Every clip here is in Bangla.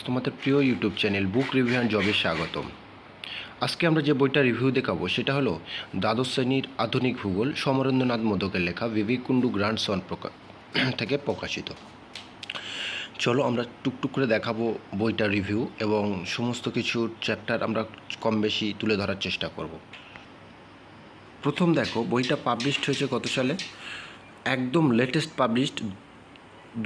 তোমাদের প্রিয় YouTube channel book review and জবে স্বাগতম। আজকে আমরা যে বইটা রিভিউ দেখাবো সেটা হলো দ্বাদশ শ্রেণীর আধুনিক ভূগোল সমরেন্দ্রনাথ মোদকের লেখা বিবি কুণ্ডু গ্র্যান্ডসন থেকে প্রকাশিত। চলো আমরা টুকটুক করে দেখাবো বইটার রিভিউ এবং সমস্ত কিছু চ্যাপ্টার আমরা কম বেশি তুলে ধরার চেষ্টা করব। প্রথম দেখো বইটা পাবলিশড হয়েছে কত সালে, একদম লেটেস্ট পাবলিশড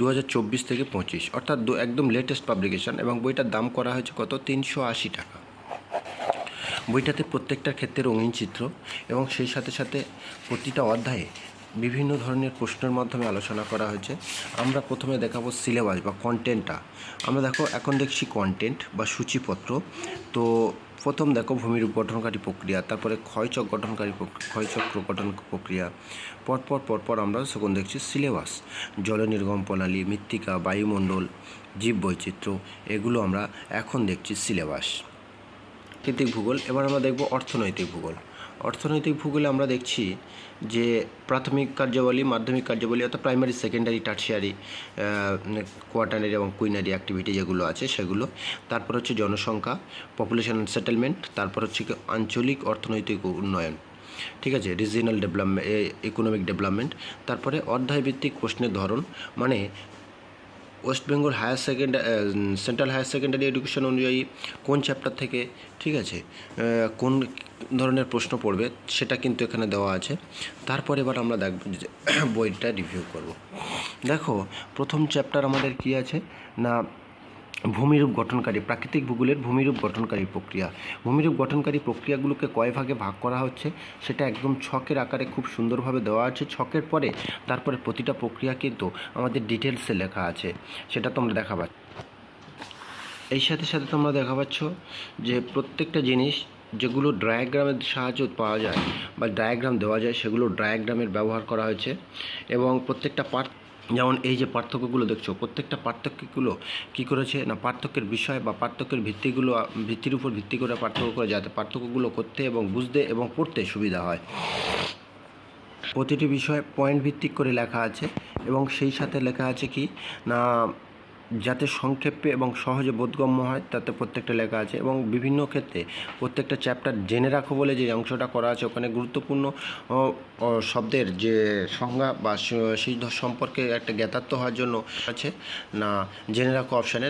2024 থেকে 25, অর্থাৎ একদম লেটেস্ট পাবলিকেশন, এবং বইটার দাম করা হয়েছে কত, 380 টাকা। বইটাতে প্রত্যেকটা ক্ষেত্রে রঙিন চিত্র এবং সেই সাথে সাথে প্রতিটা অধ্যায়ে বিভিন্ন ধরনের প্রশ্নের মাধ্যমে আলোচনা করা হয়েছে। আমরা প্রথমে দেখাবো সিলেবাস বা কন্টেন্টটা। আমরা দেখো এখন দেখছি কন্টেন্ট বা সূচিপত্র। তো প্রথম দেখো ভূমিরূপ গঠনকারী প্রক্রিয়া, তারপরে ক্ষয়চক্র গঠন প্রক্রিয়া, পরপর আমরা সেখানে দেখছি সিলেবাস, জলনির্গম প্রণালী, মৃত্তিকা, বায়ুমণ্ডল, জীববৈচিত্র্য, এগুলো আমরা এখন দেখছি সিলেবাস। প্রাকৃতিক ভূগোল। এবার আমরা দেখব অর্থনৈতিক ভূগোল। অর্থনৈতিক ভূগোলে আমরা দেখছি যে প্রাথমিক কার্যাবলী, মাধ্যমিক কার্যাবলী, অর্থাৎ প্রাইমারি, সেকেন্ডারি, টার্সিয়ারি, কোয়াটারনারি এবং কুইনারি অ্যাক্টিভিটি যেগুলো আছে সেগুলো। তারপর হচ্ছে জনসংখ্যা, পপুলেশন অ্যান্ড সেটেলমেন্ট, তারপর হচ্ছে আঞ্চলিক অর্থনৈতিক উন্নয়ন, ঠিক আছে, রিজিওনাল ডেভেলপমেন্ট, ইকোনমিক ডেভেলপমেন্ট। তারপরে অধ্যায়ভিত্তিক প্রশ্নের ধরন, মানে West Bengal central higher secondary education অনুযায়ী কোন চ্যাপ্টার থেকে, ঠিক আছে, কোন ধরনের প্রশ্ন পড়বে সেটা কিন্তু এখানে দেওয়া আছে। তারপর এবার আমরা দেখব যে বইটা রিভিউ করব। দেখো প্রথম চ্যাপ্টার আমাদের কি আছে না, ভূমিরূপ গঠনকারী, প্রাকৃতিক ভূগোলের ভূমিরূপ গঠনকারী প্রক্রিয়া। ভূমিরূপ গঠনকারী প্রক্রিয়াগুলোকে কয় ভাগে ভাগ করা হচ্ছে সেটা একদম ছকের আকারে খুব সুন্দরভাবে দেওয়া আছে। ছকের পরে তারপরে প্রতিটা প্রক্রিয়া কিন্তু আমাদের ডিটেলসে লেখা আছে, সেটা তোমরা দেখা পাচ্ছ। এই সাথে সাথে তোমরা দেখা পাচ্ছ যে প্রত্যেকটা জিনিস যেগুলো ডায়াগ্রামের সাহায্যে পাওয়া যায় বা ডায়াগ্রাম দেওয়া যায় সেগুলো ডায়াগ্রামের ব্যবহার করা হয়েছে। এবং প্রত্যেকটা পার্ট, যেমন এই যে পার্থক্যগুলো দেখছো, প্রত্যেকটা পার্থক্যগুলো কী করেছে না, পার্থক্যের বিষয় বা পার্থক্যের ভিত্তির উপর ভিত্তি করে পার্থক্য করে, যাতে পার্থক্যগুলো করতে এবং বুঝতে এবং পড়তে সুবিধা হয়। প্রতিটি বিষয় পয়েন্ট ভিত্তিক করে লেখা আছে এবং সেই সাথে লেখা আছে কি না, যাতে সংক্ষেপে এবং সহজে বোধগম্য হয় তাতে প্রত্যেকটা লেখা আছে। এবং বিভিন্ন ক্ষেত্রে প্রত্যেকটা চ্যাপ্টার জেনে রাখো বলে যে অংশটা করা আছে, ওখানে গুরুত্বপূর্ণ শব্দের যে সংজ্ঞা বা সেই সম্পর্কে একটা জ্ঞাতার্থ হওয়ার জন্য আছে না, জেনে রাখো অপশানে।